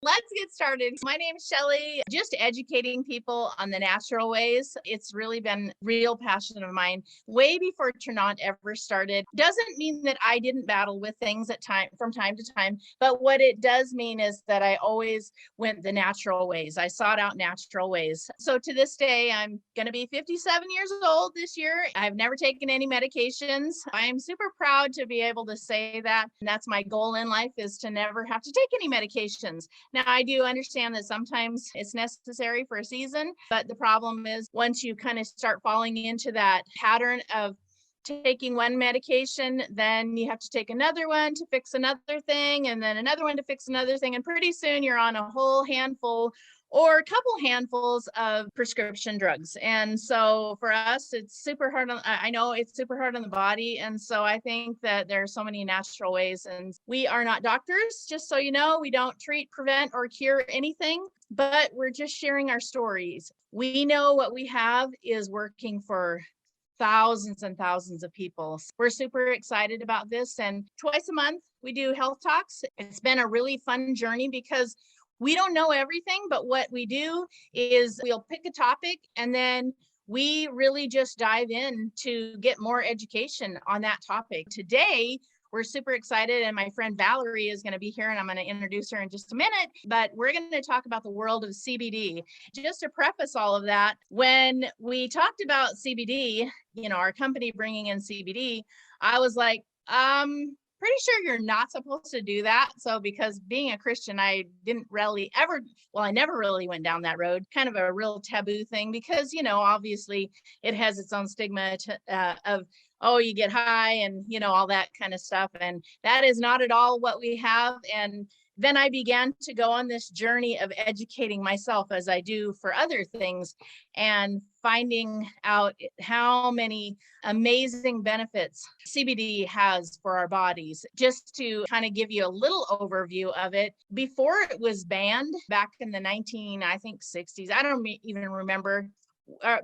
Let's get started. My name is Shelly, just educating people on the natural ways. It's really been real passion of mine way before Ternant ever started. Doesn't mean that I didn't battle with things from time to time, but what it does mean is that I always went the natural ways. I sought out natural ways. So to this day, I'm going to be 57 years old this year. I've never taken any medications. I'm super proud to be able to say that. And that's my goal in life, is to never have to take any medications. Now, I do understand that sometimes it's necessary for a season, but the problem is once you kind of start falling into that pattern of taking one medication, then you have to take another one to fix another thing, and then another one to fix another thing. And pretty soon you're on a whole handful or a couple handfuls of prescription drugs. And so for us, it's super hard I know it's super hard on the body. And so I think that there are so many natural ways, and we are not doctors, just so you know. We don't treat, prevent, or cure anything, but we're just sharing our stories. We know what we have is working for thousands and thousands of people. We're super excited about this. And twice a month, we do health talks. It's been a really fun journey because we don't know everything, but what we do is we'll pick a topic and then we really just dive in to get more education on that topic. Today, we're super excited, and my friend Valerie is going to be here, and I'm going to introduce her in just a minute, but we're going to talk about the world of CBD. Just to preface all of that, when we talked about CBD, our company bringing in CBD, I was like, pretty sure you're not supposed to do that. So because being a Christian, I never really went down that road, kind of a real taboo thing, because, obviously it has its own stigma of, oh, you get high and, all that kind of stuff. And that is not at all what we have. And then I began to go on this journey of educating myself, as I do for other things, and finding out how many amazing benefits CBD has for our bodies. Just to kind of give you a little overview of it, before it was banned back in the 60s, I don't even remember,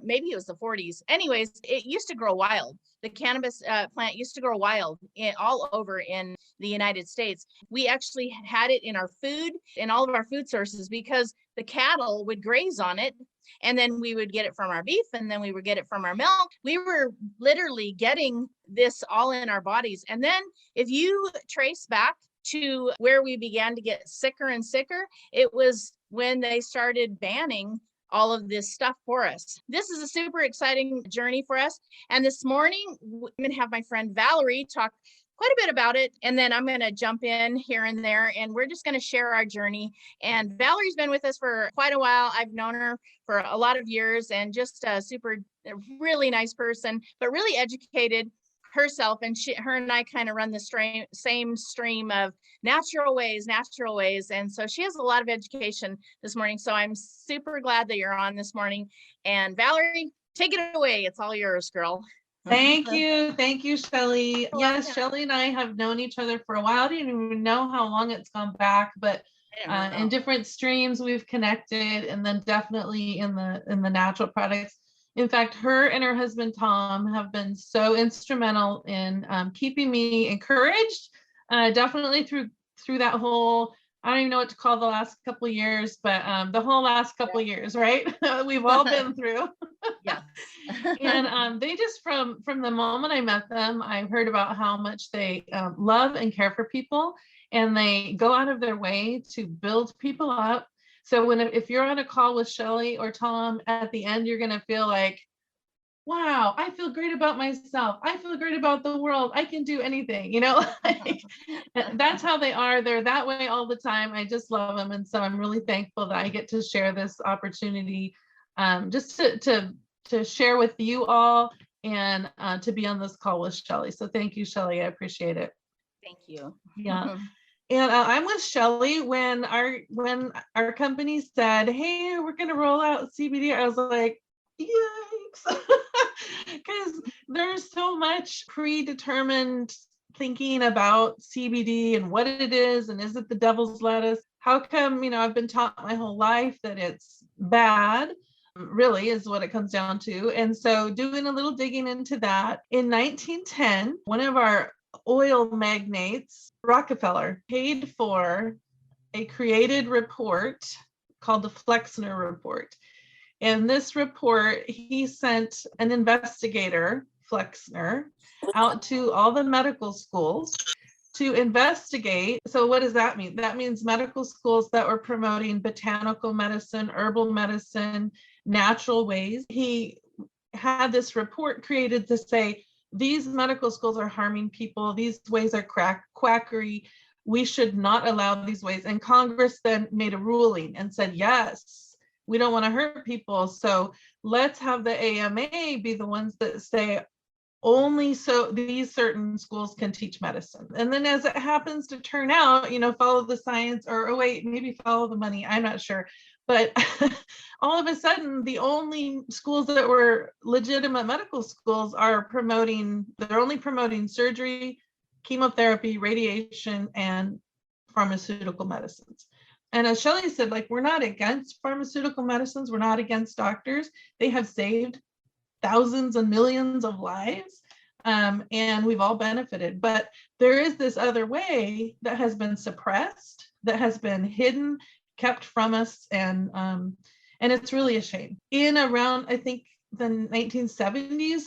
maybe it was the 40s. Anyways, it used to grow wild. The cannabis plant used to grow wild all over in the United States. We actually had it in our food, in all of our food sources, because the cattle would graze on it. And then we would get it from our beef, and then we would get it from our milk. We were literally getting this all in our bodies. And then if you trace back to where we began to get sicker and sicker, it was when they started banning all of this stuff for us. This is a super exciting journey for us. And this morning, I'm going to have my friend Valerie talk quite a bit about it. And then I'm going to jump in here and there, and we're just going to share our journey. And Valerie's been with us for quite a while. I've known her for a lot of years, and just a really nice person, but really educated herself. And her and I kind of run the same stream of natural ways. And so she has a lot of education this morning. So I'm super glad that you're on this morning. And Valerie, take it away. It's all yours, girl. Thank you, Shelly. Yes, Shelly and I have known each other for a while. I didn't even know how long it's gone back, but in different streams we've connected, and then definitely in the natural products. In fact, her and her husband Tom have been so instrumental in keeping me encouraged, definitely through that whole, I don't even know what to call the last couple of years, but the whole last couple of years, right? We've all been through. Yeah. And they just, from the moment I met them, I heard about how much they love and care for people, and they go out of their way to build people up. So if you're on a call with Shelly or Tom, at the end, you're going to feel like, wow, I feel great about myself. I feel great about the world. I can do anything, that's how they are. They're that way all the time. I just love them. And so I'm really thankful that I get to share this opportunity, just to share with you all, and to be on this call with Shelly. So thank you, Shelly. I appreciate it. Thank you. Yeah. And I'm with Shelly when our company said, hey, we're going to roll out CBD. I was like, yikes, because there's so much predetermined thinking about CBD and what it is, and is it the devil's lettuce? How come, I've been taught my whole life that it's bad, really is what it comes down to. And so doing a little digging into that, in 1910, one of our oil magnates, Rockefeller, paid for a created report called the Flexner Report. And this report, he sent an investigator, Flexner, out to all the medical schools to investigate. So what does that mean? That means medical schools that were promoting botanical medicine, herbal medicine, natural ways. He had this report created to say, these medical schools are harming people. These ways are quackery. We should not allow these ways. And Congress then made a ruling and said, yes, we don't want to hurt people. So let's have the AMA be the ones that say, only so these certain schools can teach medicine. And then as it happens to turn out, follow the science, or oh wait, maybe follow the money, I'm not sure. But all of a sudden, the only schools that were legitimate medical schools they're only promoting surgery, chemotherapy, radiation, and pharmaceutical medicines. And as Shelley said, we're not against pharmaceutical medicines, we're not against doctors. They have saved thousands and millions of lives, and we've all benefited. But there is this other way that has been suppressed, that has been hidden, kept from us, and it's really a shame. In around, I think, the 1970s,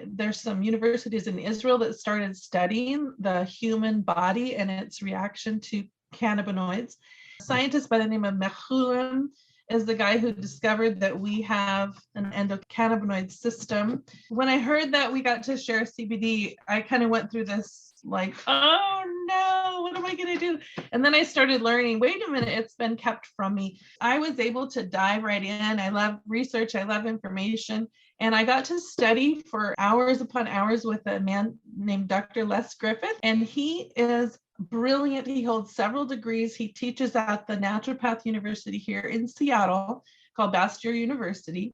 there's some universities in Israel that started studying the human body and its reaction to cannabinoids. A scientist by the name of Mechulam is the guy who discovered that we have an endocannabinoid system. When I heard that we got to share CBD, I kind of went through this oh no, what am I going to do? And then I started learning, wait a minute, it's been kept from me. I was able to dive right in. I love research, I love information. And I got to study for hours upon hours with a man named Dr. Les Griffith. And he is brilliant. He holds several degrees. He teaches at the Naturopath University here in Seattle called Bastyr University.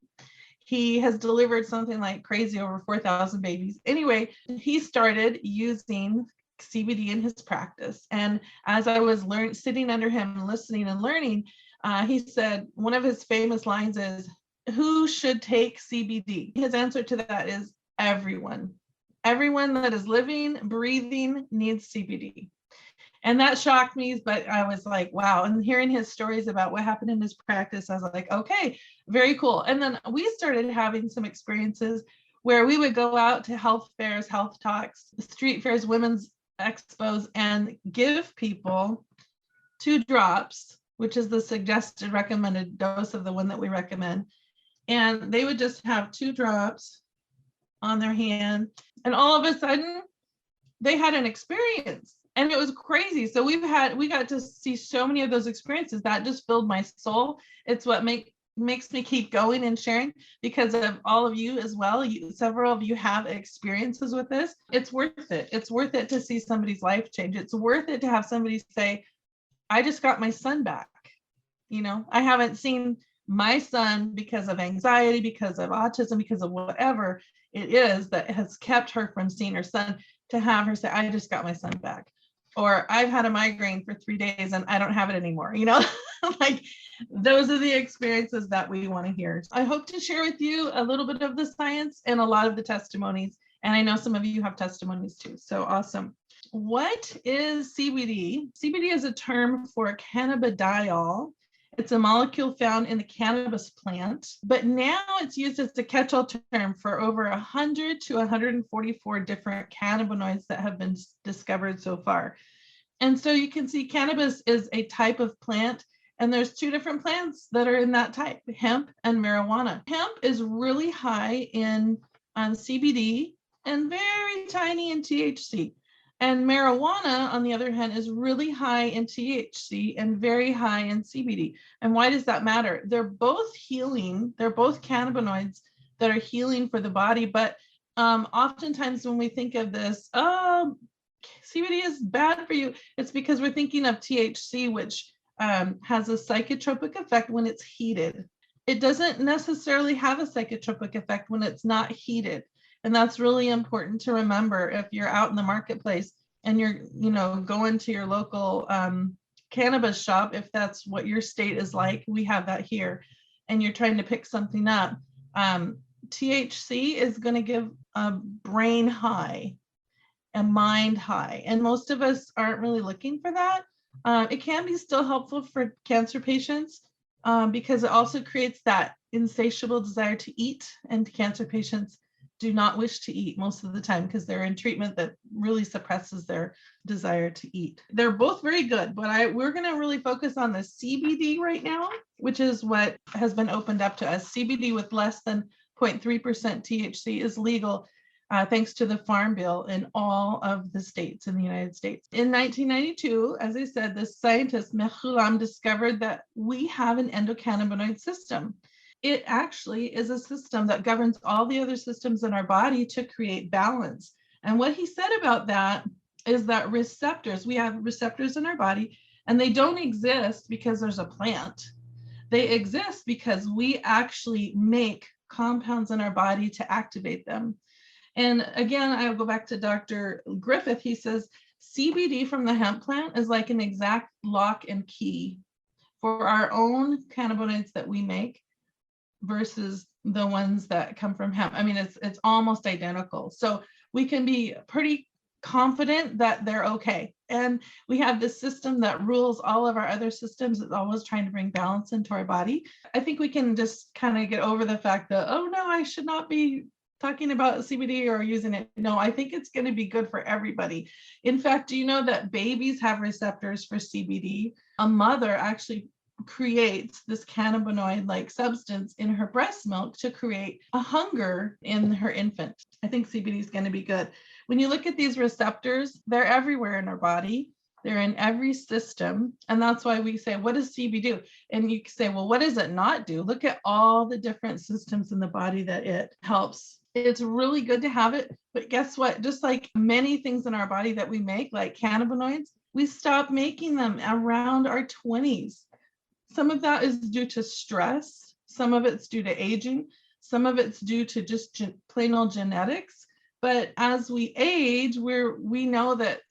He has delivered something like crazy over 4,000 babies. Anyway, he started using CBD in his practice. And as I was sitting under him, listening and learning, he said one of his famous lines is, who should take CBD? His answer to that is everyone. Everyone that is living, breathing needs CBD. And that shocked me, but I was like, wow. And hearing his stories about what happened in his practice, I was like, okay, very cool. And then we started having some experiences where we would go out to health fairs, health talks, street fairs, women's expos, and give people 2 drops, which is the suggested recommended dose of the one that we recommend. And they would just have 2 drops on their hand. And all of a sudden, they had an experience. And it was crazy. So we got to see so many of those experiences that just filled my soul. It's what makes me keep going and sharing, because of all of you as well. Several of you have experiences with this. It's worth it. It's worth it to see somebody's life change. It's worth it to have somebody say, I just got my son back. I haven't seen my son because of anxiety, because of autism, because of whatever it is that has kept her from seeing her son, to have her say, I just got my son back. Or I've had a migraine for 3 days and I don't have it anymore. Those are the experiences that we want to hear. I hope to share with you a little bit of the science and a lot of the testimonies. And I know some of you have testimonies too. So awesome. What is CBD? CBD is a term for cannabidiol. It's a molecule found in the cannabis plant, but now it's used as a catch-all term for over 100 to 144 different cannabinoids that have been discovered so far. And so you can see cannabis is a type of plant, and there's 2 different plants that are in that type, hemp and marijuana. Hemp is really high in CBD and very tiny in THC. And marijuana, on the other hand, is really high in THC and very high in CBD. And why does that matter? They're both healing. They're both cannabinoids that are healing for the body. But oftentimes when we think of this, oh, CBD is bad for you, it's because we're thinking of THC, which has a psychotropic effect when it's heated. It doesn't necessarily have a psychotropic effect when it's not heated. And that's really important to remember if you're out in the marketplace and you're, going to your local cannabis shop, if that's what your state is like, we have that here, and you're trying to pick something up. THC is going to give a brain high, a mind high. And most of us aren't really looking for that. It can be still helpful for cancer patients because it also creates that insatiable desire to eat, and cancer patients do not wish to eat most of the time because they're in treatment that really suppresses their desire to eat. They're both very good, but we're going to really focus on the CBD right now, which is what has been opened up to us. CBD with less than 0.3% THC is legal thanks to the Farm Bill in all of the states in the United States. In 1992, as I said, the scientist Mehulam discovered that we have an endocannabinoid system. It actually is a system that governs all the other systems in our body to create balance. And what he said about that is that receptors, we have receptors in our body, and they don't exist because there's a plant. They exist because we actually make compounds in our body to activate them. And again, I'll go back to Dr. Griffith. He says CBD from the hemp plant is like an exact lock and key for our own cannabinoids that we make versus the ones that come from hemp. I mean, it's almost identical. So we can be pretty confident that they're okay. And we have this system that rules all of our other systems. It's always trying to bring balance into our body. I think we can just kind of get over the fact that, oh no, I should not be talking about CBD or using it. No, I think it's going to be good for everybody. In fact, do you know that babies have receptors for CBD? A mother actually creates this cannabinoid-like substance in her breast milk to create a hunger in her infant. I think CBD is going to be good. When you look at these receptors, they're everywhere in our body. They're in every system. And that's why we say, what does CBD do? And you say, well, what does it not do? Look at all the different systems in the body that it helps. It's really good to have it. But guess what? Just like many things in our body that we make, like cannabinoids, we stop making them around our 20s. Some of that is due to stress. Some of it's due to aging. Some of it's due to just plain old genetics. But as we age, we know that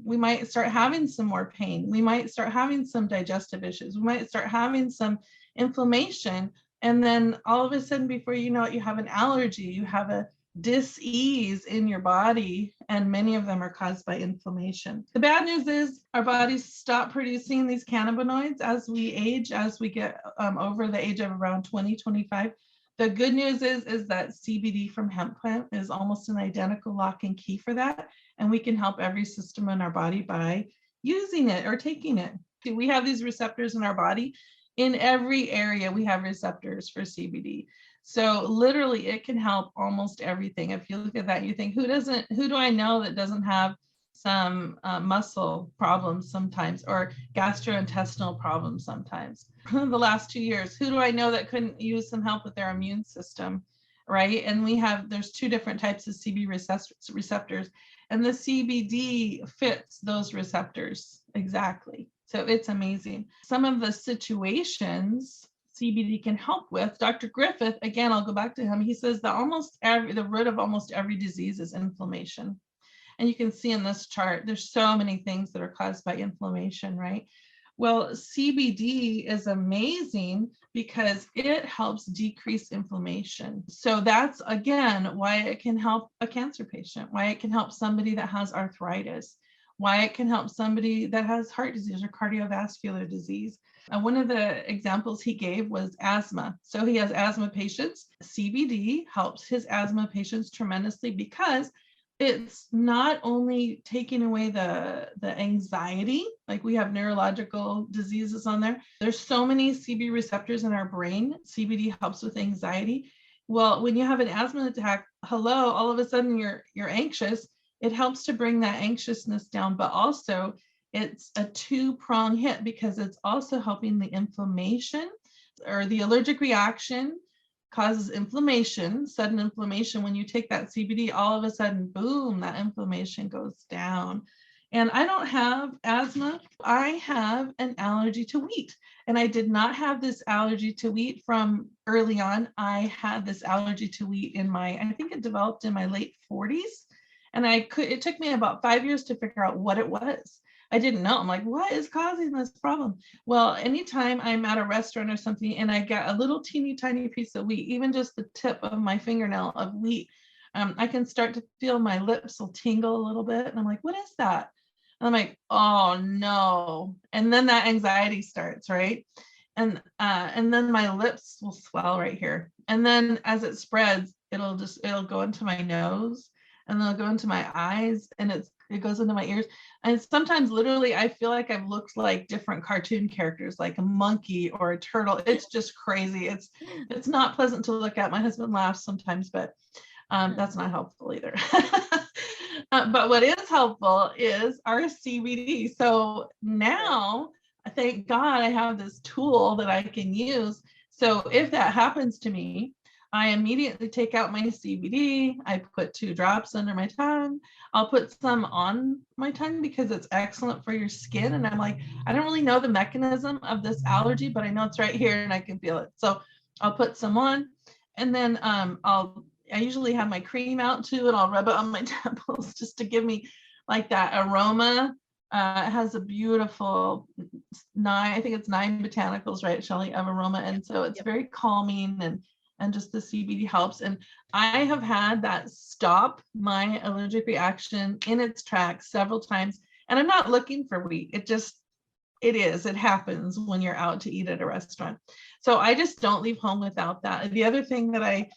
we might start having some more pain. We might start having some digestive issues. We might start having some inflammation. And then all of a sudden, before you know it, you have an allergy, you have a dis-ease in your body, and many of them are caused by inflammation. The bad news is our bodies stop producing these cannabinoids as we age, as we get over the age of around 20, 25. The good news is that CBD from hemp plant is almost an identical lock and key for that. And we can help every system in our body by using it or taking it. We have these receptors in our body. In every area, we have receptors for CBD. So literally it can help almost everything. If you look at that, you think, who do I know that doesn't have some muscle problems sometimes, or gastrointestinal problems sometimes? The last 2 years, who do I know that couldn't use some help with their immune system, right? And there's two different types of CB receptors, and the CBD fits those receptors exactly. So it's amazing. Some of the situations CBD can help with, Dr. Griffith, again, I'll go back to him. He says that the root of almost every disease is inflammation. And you can see in this chart, there's so many things that are caused by inflammation, right? Well, CBD is amazing because it helps decrease inflammation. So that's, again, why it can help a cancer patient, why it can help somebody that has arthritis, why it can help somebody that has heart disease or cardiovascular disease. And one of the examples he gave was asthma. So he has asthma patients. CBD helps his asthma patients tremendously because it's not only taking away the anxiety, like we have neurological diseases on there. There's so many CB receptors in our brain. CBD helps with anxiety. Well, when you have an asthma attack, all of a sudden you're anxious. It helps to bring that anxiousness down, but also it's a two-prong hit because it's also helping the inflammation, or the allergic reaction causes inflammation, sudden inflammation. When you take that CBD, all of a sudden, boom, that inflammation goes down. And I don't have asthma. I have an allergy to wheat. And I did not have this allergy to wheat from early on. I had this allergy to wheat I think it developed in my late 40s. And it took me about 5 years to figure out what it was. I didn't know. I'm like, what is causing this problem? Well, anytime I'm at a restaurant or something and I get a little teeny tiny piece of wheat, even just the tip of my fingernail of wheat, I can start to feel my lips will tingle a little bit. And I'm like, what is that? And I'm like, oh no. And then that anxiety starts, right? And then my lips will swell right here. And then as it spreads, it'll go into my nose, and then it'll go into my eyes, and it goes into my ears. And sometimes literally I feel like I've looked like different cartoon characters, like a monkey or a turtle. It's just crazy. It's not pleasant to look at. My husband laughs sometimes, but that's not helpful either. But what is helpful is our CBD. So now, thank God, I have this tool that I can use. So if that happens to me, I immediately take out my CBD. I put 2 drops under my tongue. I'll put some on my tongue because it's excellent for your skin. And I'm like, I don't really know the mechanism of this allergy, but I know it's right here and I can feel it. So I'll put some on, and then I usually have my cream out too, and I'll rub it on my temples just to give me like that aroma. It has a beautiful I think it's 9 botanicals, right, Shelley, of aroma. And so it's very calming, and just the CBD helps. And I have had that stop my allergic reaction in its tracks several times. And I'm not looking for wheat. It happens when you're out to eat at a restaurant. So I just don't leave home without that. The other thing that I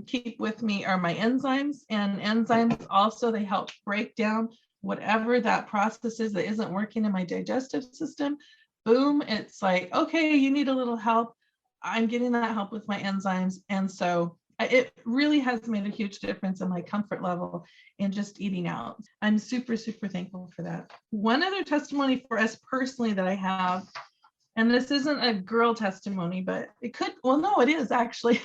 keep with me are my enzymes, and enzymes also, they help break down whatever that process is that isn't working in my digestive system. Boom, it's like, okay, you need a little help. I'm getting that help with my enzymes. And so it really has made a huge difference in my comfort level in just eating out. I'm super, super thankful for that. One other testimony for us personally that I have, and this isn't a girl testimony, but it could, well, no, it is actually.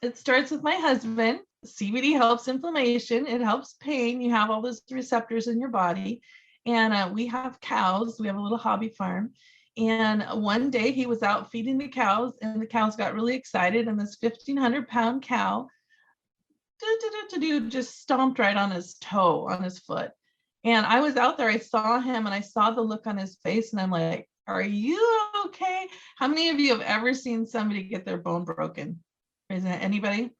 It starts with my husband. CBD helps inflammation. It helps pain. You have all those receptors in your body. And we have cows. We have a little hobby farm. And one day he was out feeding the cows, and the cows got really excited. And this 1,500-pound cow just stomped right on his toe, on his foot. And I was out there. I saw him, and I saw the look on his face. And I'm like, are you okay? How many of you have ever seen somebody get their bone broken? Is it anybody?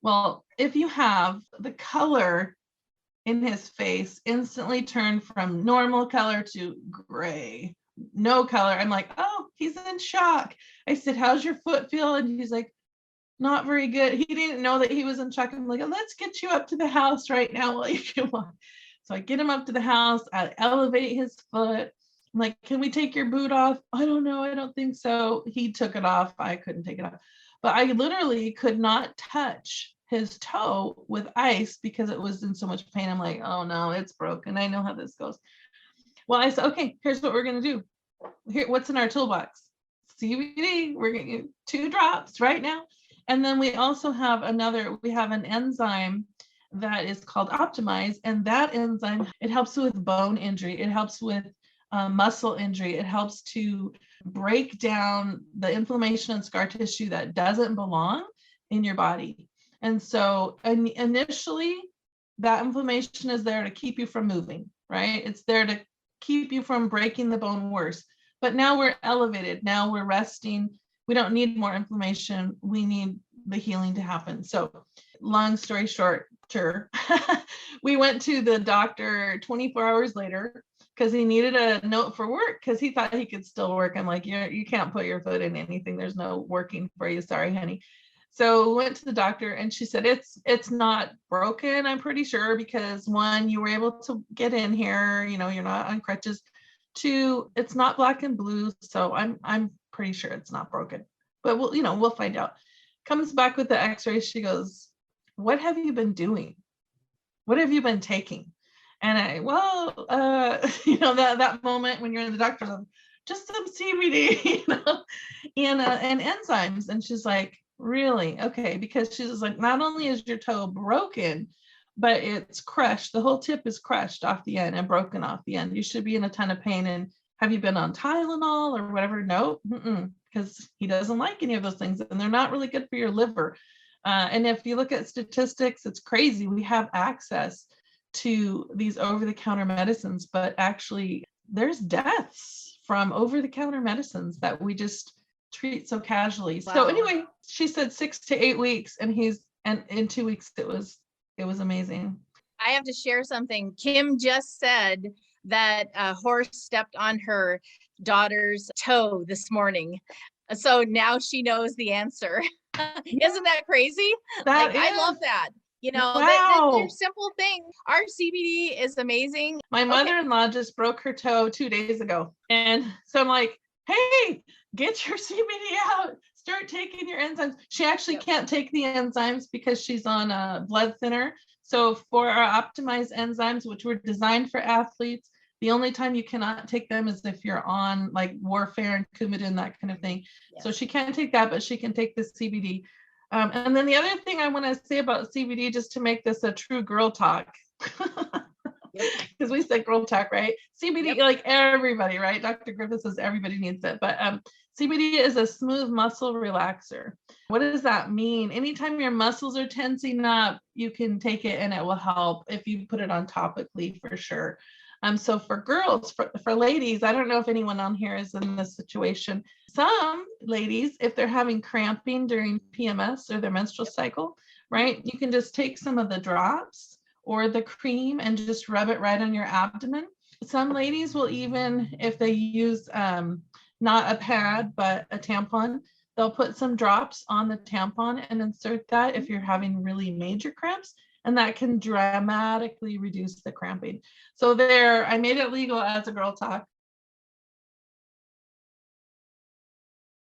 Well, if you have, the color in his face instantly turned from normal color to gray, no color. I'm like, oh, he's in shock. I said, how's your foot feel? And he's like, not very good. He didn't know that he was in shock. I'm like, let's get you up to the house right now while you can walk. So I get him up to the house. I elevate his foot. I'm like, can we take your boot off? I don't know. I don't think so. He took it off. I couldn't take it off. But I literally could not touch his toe with ice because it was in so much pain. I'm like, oh no, it's broken. I know how this goes. Well, I said, okay, here's what we're going to do. Here, what's in our toolbox? CBD. We're going to get 2 drops right now. And then we also have we have an enzyme that is called Optimize. And that enzyme, it helps with bone injury. It helps with muscle injury. It helps to break down the inflammation and scar tissue that doesn't belong in your body. And so initially, that inflammation is there to keep you from moving, right? It's there to keep you from breaking the bone worse. But now we're elevated. Now we're resting. We don't need more inflammation. We need the healing to happen. So long story short, we went to the doctor 24 hours later because he needed a note for work because he thought he could still work. I'm like, you can't put your foot in anything. There's no working for you. Sorry, honey. So we went to the doctor, and she said, it's not broken, I'm pretty sure, because 1, you were able to get in here, you're not on crutches. 2, it's not black and blue. So I'm pretty sure it's not broken, but we'll find out. Comes back with the x-ray. She goes, what have you been doing? What have you been taking? And that moment when you're in the doctor's office, just some CBD, and enzymes. And she's like, really? Okay. Because she's like, not only is your toe broken, but it's crushed. The whole tip is crushed off the end and broken off the end. You should be in a ton of pain. And have you been on Tylenol or whatever? No, because he doesn't like any of those things, and they're not really good for your liver. And if you look at statistics, it's crazy. We have access to these over-the-counter medicines, but actually there's deaths from over-the-counter medicines that we just treat so casually. Wow. So anyway, she said 6 to 8 weeks, and in 2 weeks it was amazing. I have to share something. Kim just said that a horse stepped on her daughter's toe this morning. So now she knows the answer. Isn't that crazy? That Like, I love is, that. You know, that they're wow. simple things. Our CBD is amazing. My Okay. mother-in-law just broke her toe 2 days ago. And so I'm like, hey, get your CBD out. Start taking your enzymes. She actually Yep. can't take the enzymes because she's on a blood thinner. So for our optimized enzymes, which were designed for athletes, the only time you cannot take them is if you're on like warfare and Coumadin, that kind of thing. Yes. So she can't take that, but she can take the CBD. And then the other thing I want to say about CBD, just to make this a true girl talk, because we said girl talk, right? CBD, Yep. like everybody, right? Dr. Griffith says everybody needs it, but CBD is a smooth muscle relaxer. What does that mean? Anytime your muscles are tensing up, you can take it and it will help if you put it on topically for sure. So for girls, for ladies, I don't know if anyone on here is in this situation. Some ladies, if they're having cramping during PMS or their menstrual cycle, right, you can just take some of the drops or the cream and just rub it right on your abdomen. Some ladies will even, if they use not a pad, but a tampon, they'll put some drops on the tampon and insert that if you're having really major cramps, and that can dramatically reduce the cramping. So there, I made it legal as a girl talk.